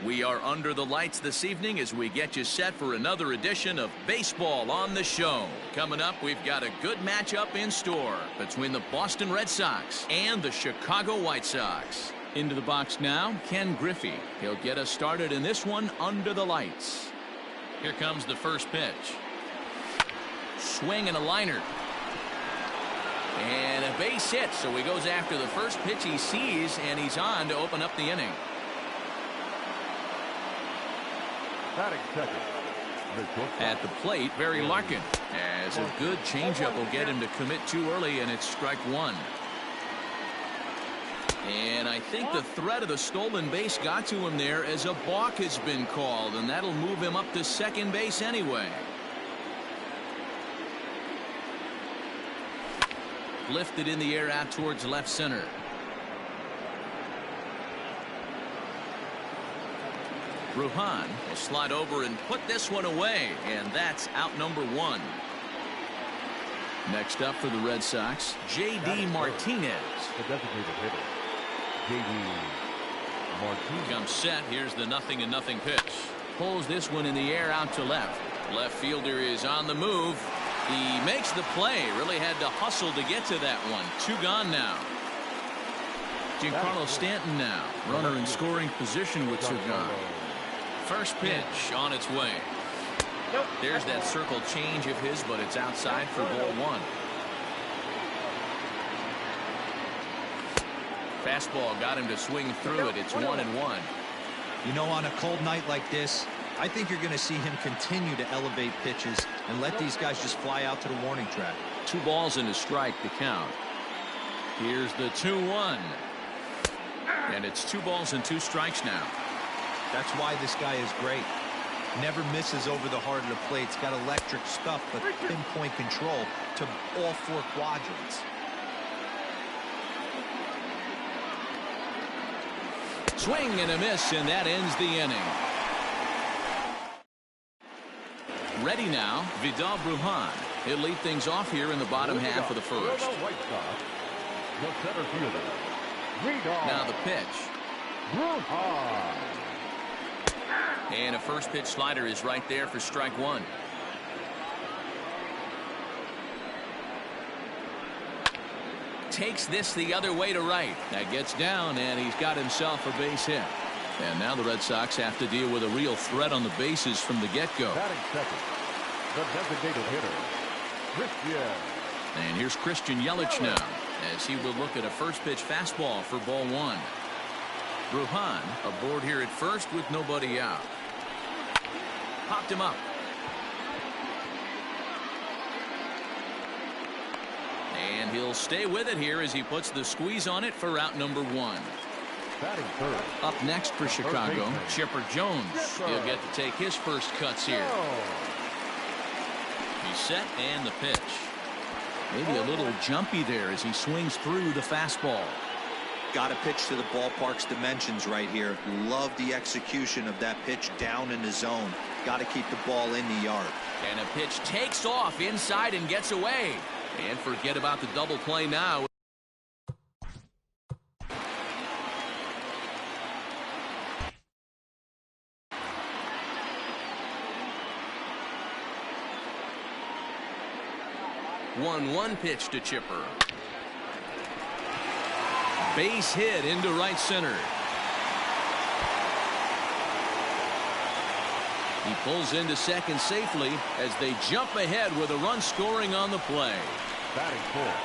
We are under the lights this evening as we get you set for another edition of Baseball on the Show. Coming up, we've got a good matchup in store between the Boston Red Sox and the Chicago White Sox. Into the box now, Ken Griffey. He'll get us started in this one under the lights. Here comes the first pitch. Swing and a liner. And a base hit, so he goes after the first pitch he sees, and he's on to open up the inning. At the plate, Barry Larkin, as a good changeup will get him to commit too early, and it's strike one. And I think the threat of the stolen base got to him there as a balk has been called, and that'll move him up to second base anyway. Lifted in the air out towards left center. Ruhan will slide over and put this one away, and that's out number one. Next up for the Red Sox, J.D. Martinez. The designated hitter, J.D. Martinez. Comes set. Here's the 0-0 pitch. Pulls this one in the air out to left. Left fielder is on the move. He makes the play. Really had to hustle to get to that one. Two gone now. Giancarlo Stanton now. Runner in scoring position with two gone. First pitch on its way. There's that circle change of his, but it's outside for ball one. Fastball got him to swing through it. It's 1-1. You know, on a cold night like this, I think you're going to see him continue to elevate pitches and let these guys just fly out to the warning track. 2 balls and a strike to count. Here's the 2-1. And it's 2 balls and 2 strikes now. That's why this guy is great. Never misses over the heart of the plate. He's got electric stuff, but pinpoint control to all 4 quadrants. Swing and a miss, and that ends the inning. Ready now, Vidal Brujan. He'll lead things off here in the bottom half of the first. Now the pitch. Brujan. And a first pitch slider is right there for strike one. Takes this the other way to right. That gets down, and he's got himself a base hit. And now the Red Sox have to deal with a real threat on the bases from the get-go. Batting second, the designated hitter, Christian. And here's Christian Yelich now, as he will look at a first pitch fastball for ball one. Brujan aboard here at first with nobody out. Popped him up. And he'll stay with it here as he puts the squeeze on it for out number one. Batting third. Up next for Chicago, Chipper Jones. He'll get to take his first cuts here. He's set and the pitch. Maybe a little jumpy there as he swings through the fastball. Got to pitch to the ballpark's dimensions right here. Love the execution of that pitch down in the zone. Got to keep the ball in the yard. And a pitch takes off inside and gets away. And forget about the double play now. One pitch to Chipper. Base hit into right center. He pulls into second safely as they jump ahead with a run scoring on the play. Batting fourth,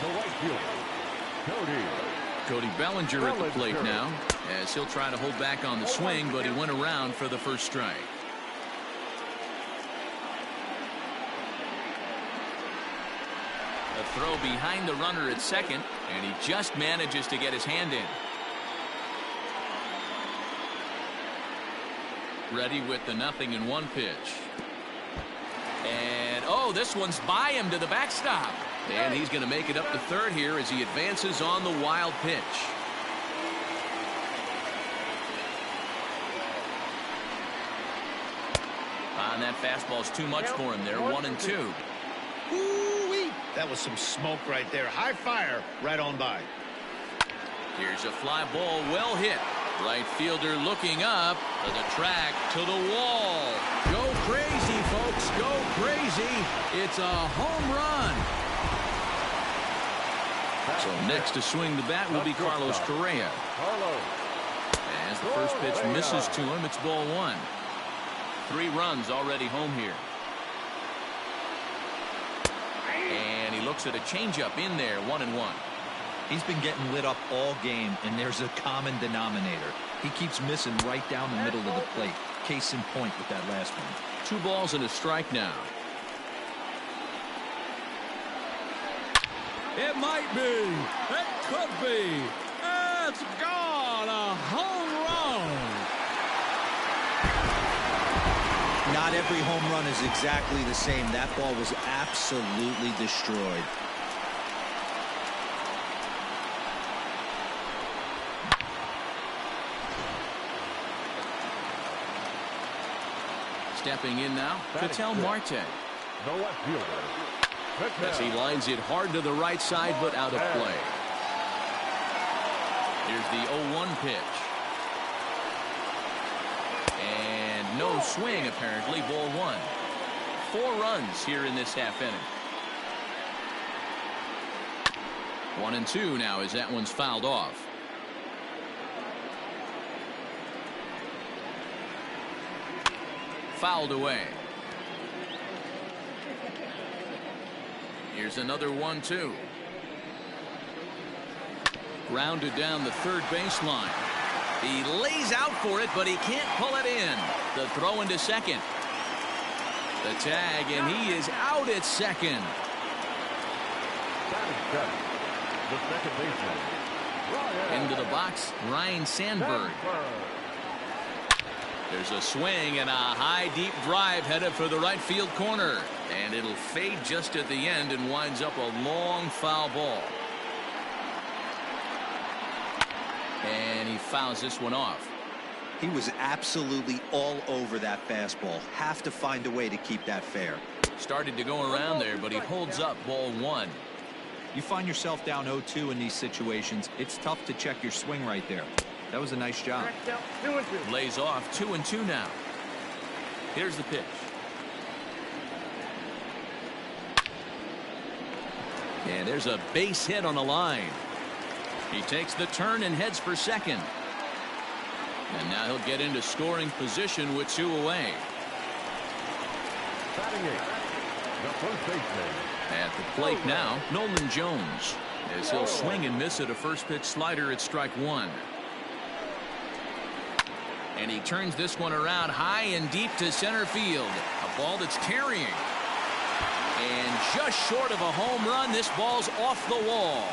the right fielder, Cody Bellinger at the plate now, as he'll try to hold back on the swing, but he went around for the first strike. A throw behind the runner at second, and he just manages to get his hand in. Ready with the 0-1 pitch. And, oh, this one's by him to the backstop. And he's going to make it up to third here as he advances on the wild pitch. And that fastball's too much for him there. 1-2. Ooh-wee. That was some smoke right there. High fire right on by. Here's a fly ball well hit. Right fielder looking up to the track, to the wall. Go crazy, folks. Go crazy. It's a home run. So next to swing the bat will be Carlos Correa. As the first pitch misses to him, it's ball one. 3 runs already home here. And he looks at a changeup in there, 1-1. He's been getting lit up all game, and there's a common denominator. He keeps missing right down the middle of the plate. Case in point with that last one. 2 balls and a strike now. It might be. It could be. It's gone. A home run. Not every home run is exactly the same. That ball was absolutely destroyed. Stepping in now, Ketel Marte. The left fielder. As he lines it hard to the right side, but out of play. Here's the 0-1 pitch. And no swing, apparently, ball one. 4 runs here in this half inning. 1-2 now as that one's fouled off. Fouled away. Here's another 1-2. Grounded down the third baseline. He lays out for it, but he can't pull it in. The throw into second. The tag, and he is out at second. The second baseman. Into the box, Ryan Sandberg. There's a swing and a high deep drive headed for the right field corner. And it'll fade just at the end and winds up a long foul ball. And he fouls this one off. He was absolutely all over that fastball. Have to find a way to keep that fair. Started to go around there, but he holds up ball one. You find yourself down 0-2 in these situations. It's tough to check your swing right there. That was a nice job. Lays off 2-2 now. Here's the pitch. And there's a base hit on the line. He takes the turn and heads for second. And now he'll get into scoring position with 2 away. Batting 8, the first baseman. At the plate now, Nolan Jones. As he'll swing and miss at a first pitch slider at strike 1. And he turns this one around high and deep to center field. A ball that's carrying. And just short of a home run, this ball's off the wall.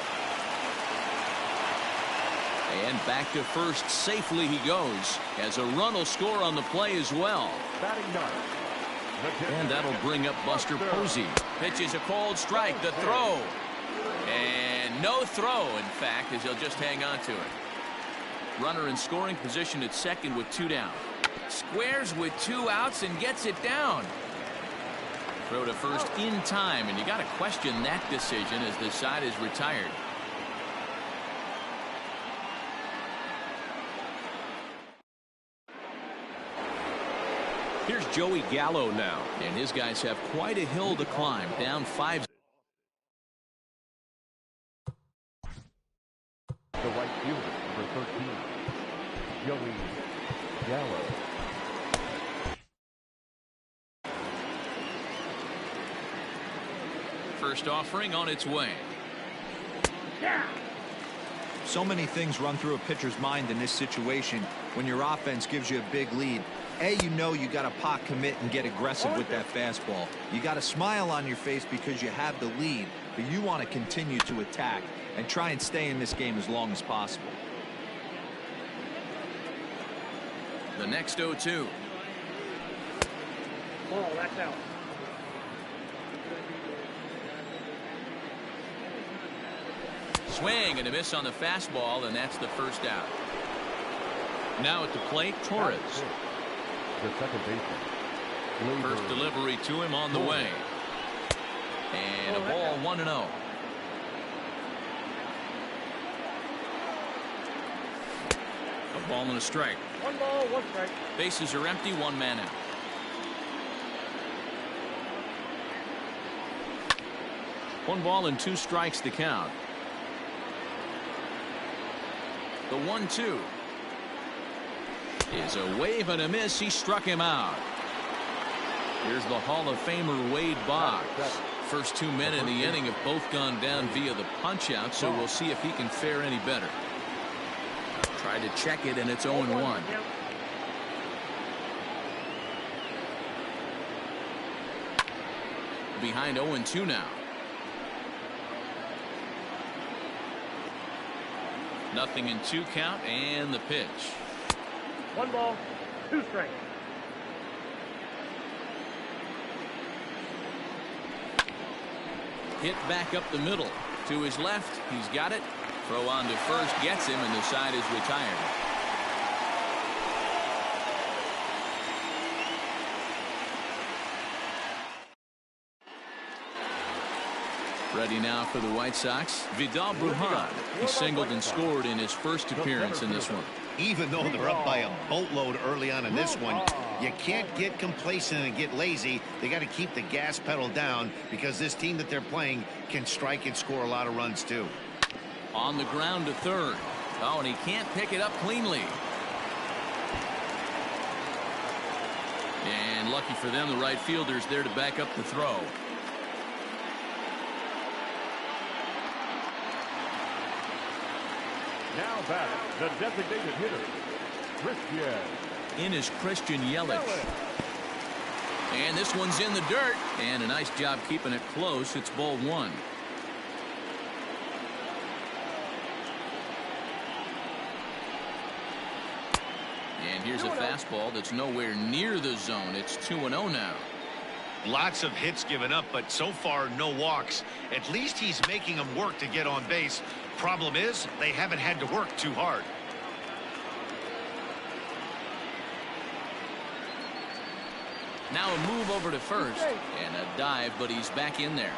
And back to first safely he goes, as a run will score on the play as well. Batting 9. And that'll bring up Buster Posey. Pitches a cold strike, the throw. And no throw, in fact, as he'll just hang on to it. Runner in scoring position at second with 2 down. Squares with 2 outs and gets it down. Throw to first in time, and you got to question that decision as the side is retired. Here's Joey Gallo now, and his guys have quite a hill to climb, down 5. The right fielder, number 13, Joey Gallo. First offering on its way. So many things run through a pitcher's mind in this situation when your offense gives you a big lead. You know you got to pot commit and get aggressive with that fastball. You got a smile on your face because you have the lead, but you want to continue to attack and try and stay in this game as long as possible. The next 0-2. Oh, that's out. Swing and a miss on the fastball, and that's the first out. Now at the plate, Torres. The second baseman. First delivery to him on the way. And a ball 1-0. A ball and a strike. 1 ball, 1 strike. Bases are empty, 1 man out. One ball and 2 strikes the count. The 1-2 is a wave and a miss. He struck him out. Here's the Hall of Famer Wade Boggs. First 2 men in the inning have both gone down via the punch out, so we'll see if he can fare any better. Tried to check it, and it's 0-1. Behind 0-2 now. Nothing in 2 count, and the pitch. 1 ball, 2 strikes. Hit back up the middle. To his left, he's got it. Throw on to first, gets him, and the side is retired. Ready now for the White Sox, Vidal Brujan. He singled and scored in his first appearance in this one. Even though they're up by a boatload early on in this one, you can't get complacent and get lazy. They got to keep the gas pedal down because this team that they're playing can strike and score a lot of runs too. On the ground to third. Oh, and he can't pick it up cleanly. And lucky for them, the right fielder's there to back up the throw. Now batting, the designated hitter, Christian. In is Christian Yelich. And this one's in the dirt. And a nice job keeping it close. It's ball 1. And here's a fastball that's nowhere near the zone. It's 2-0 now. Lots of hits given up, but so far no walks. At least he's making them work to get on base. Problem is, they haven't had to work too hard. Now a move over to first and a dive, but he's back in there.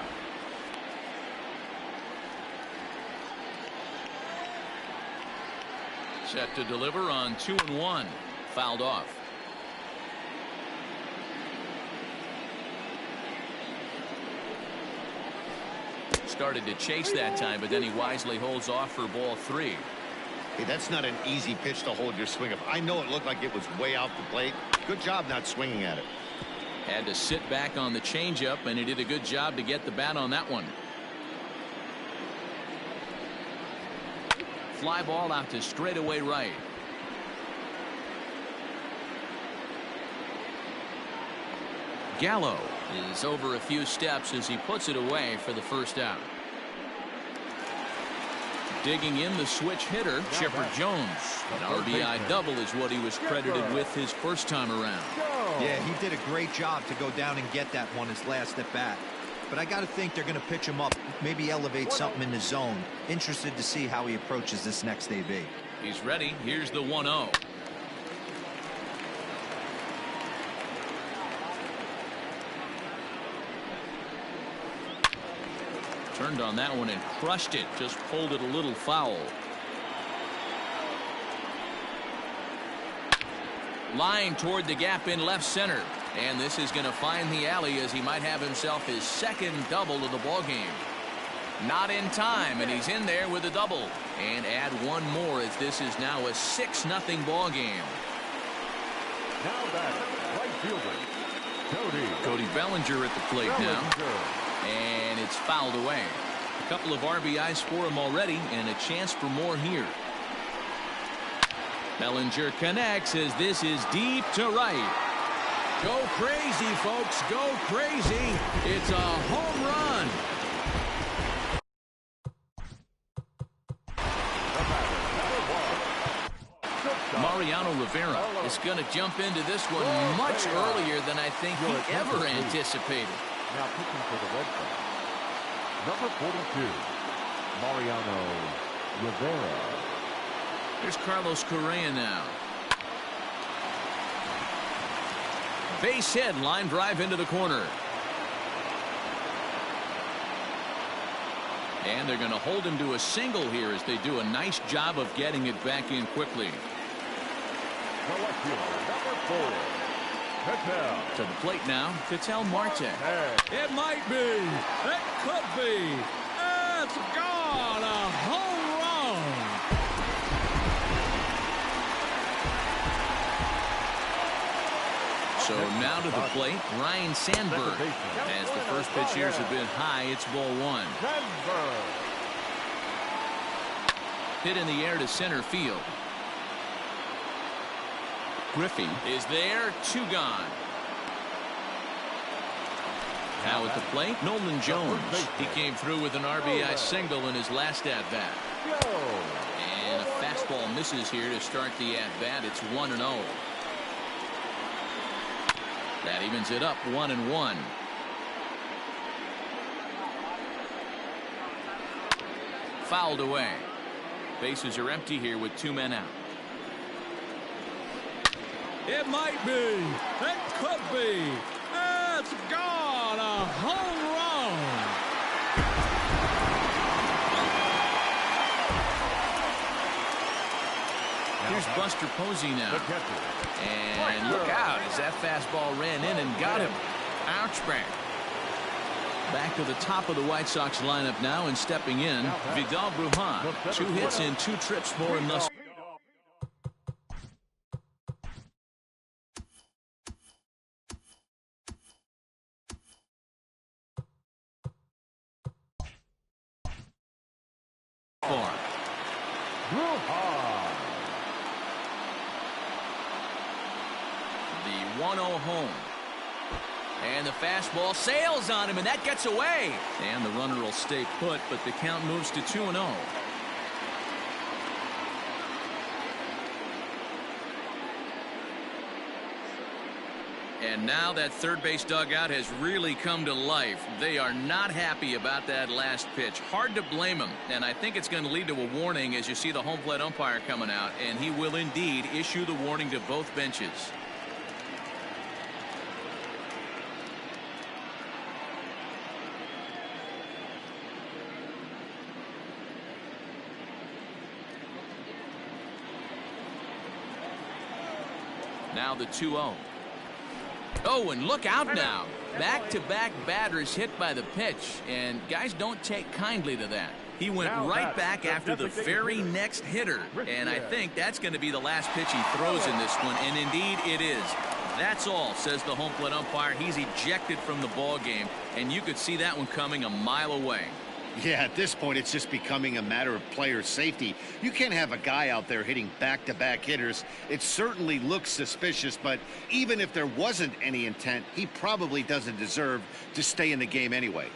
Set to deliver on 2-1. Fouled off. Started to chase that time, but then he wisely holds off for ball 3. Hey, that's not an easy pitch to hold your swing of. I know it looked like it was way out the plate. Good job not swinging at it. Had to sit back on the changeup, and he did a good job to get the bat on that one. Fly ball out to straightaway right. Gallo is over a few steps as he puts it away for the first out. Digging in the switch hitter, Chipper Jones. An RBI double is what he was credited with his first time around. Yeah, he did a great job to go down and get that one his last at bat. But I got to think they're going to pitch him up, maybe elevate something in the zone. Interested to see how he approaches this next AB. He's ready. Here's the 1-0. Turned on that one and crushed it. Just pulled it a little foul. Line toward the gap in left center. And this is going to find the alley as he might have himself his second double of the ball game. Not in time, and he's in there with a double. And add one more as this is now a 6-0 ball game. Now batting, right fielder, Cody Bellinger at the plate now. And it's fouled away. A couple of RBIs for him already, and a chance for more here. Bellinger connects as this is deep to right. Go crazy, folks. Go crazy. It's a home run. Mariano Rivera is going to jump into this one much earlier than I think he ever anticipated. Now pitching for the Red Sox, number 42, Mariano Rivera. Here's Carlos Correa now. Base hit, line drive into the corner. And they're going to hold him to a single here as they do a nice job of getting it back in quickly. Selection number 4. Patel. To the plate now, Patel Marte. It might be. It could be. It's gone. A home run. So now to the plate, Ryan Sandberg. As the first pitch here is a bit high, it's ball 1. Hit in the air to center field. Griffey is there, 2 gone. Now at the plate, Nolan Jones. He came through with an RBI single in his last at-bat. And a fastball misses here to start the at-bat. It's 1-0. That evens it up, 1-1. Fouled away. Bases are empty here with 2 men out. It might be. It could be. It's gone. A home run. Here's Buster Posey now. And look out as that fastball ran in and got him. Ouch, bang. Back to the top of the White Sox lineup now, and stepping in, Vidal Brujan. 2 hits in 2 trips for him thus. The 1-0 home. And the fastball sails on him, and that gets away. And the runner will stay put, but the count moves to 2-0. And now that third base dugout has really come to life. They are not happy about that last pitch. Hard to blame them. And I think it's going to lead to a warning as you see the home plate umpire coming out. And he will indeed issue the warning to both benches. Now the 2-0. Oh, and look out now. Back-to-back batters hit by the pitch, and guys don't take kindly to that. He went right back after the very next hitter, and I think that's going to be the last pitch he throws in this one, and indeed it is. That's all, says the home plate umpire. He's ejected from the ball game, and you could see that one coming a mile away. Yeah, at this point, it's just becoming a matter of player safety. You can't have a guy out there hitting back-to-back hitters. It certainly looks suspicious, but even if there wasn't any intent, he probably doesn't deserve to stay in the game anyway.